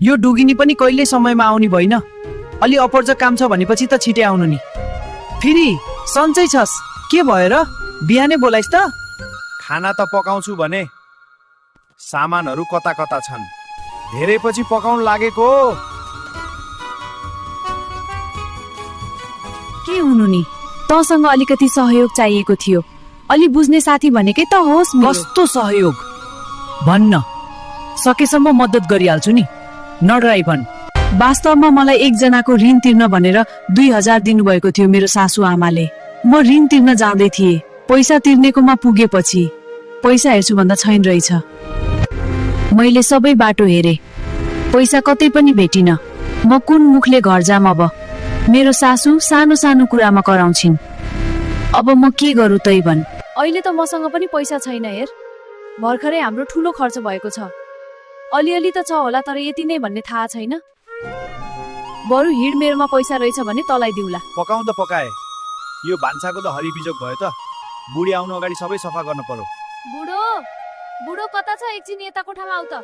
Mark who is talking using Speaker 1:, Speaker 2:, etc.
Speaker 1: यो डुगिनी पनि कहिले समयमा आउने भइन। अलि अपर्झ काम छ भनेपछि त छिटै आउनु नि। फेरि सन्चै छस्, के भयो र? बिहानै बोलाइस् त?
Speaker 2: खाना त पकाउँछु भने सामानहरू कता कता छन्, धेरै पछि पकाउन लागेको।
Speaker 3: के हुनु नि, तँसँग अलिकति सहयोग चाहिएको थियो। अलि बुझ्ने साथी भनेकै त होस्।
Speaker 1: कस्तो सहयोग भन्न, सकेसम्म मद्दत गरिहाल्छु नि, नडराई भन्।
Speaker 3: वास्तवमा मलाई एकजनाको ऋण तिर्न भनेर 2000 दिनुभएको थियो मेरो सासू आमाले। म ऋण तिर्न जाँदै थिएँ। पैसा तिर्नेकोमा पुगेपछि पैसा हेर्छु भन्दा छैन रहेछ। मैले सबै बाटो हेरेँ, पैसा कतै पनि भेटिन। म कुन मुखले घर जाम अब? मेरो सासू सानो सानो कुरामा कराउँछिन्। अब म के गरौँ तै भन्। अहिले त मसँग पनि पैसा छैन हेर। भर्खरै हाम्रो ठुलो खर्च भएको छ। अलिअलि त छ होला, तर यति नै भन्ने थाहा छैन। बरु हिड, मेरोमा पैसा रहेछ भने तँलाई दिउँला।
Speaker 2: पकाउँ त पकाए, यो भान्साको त हरिबिजोग भयो त। बुढी आउनु अगाडि सबै सफा गर्न पर्यो।
Speaker 3: बुढो, बुढो कता छ? एकछिन यता कोठामा आऊ त।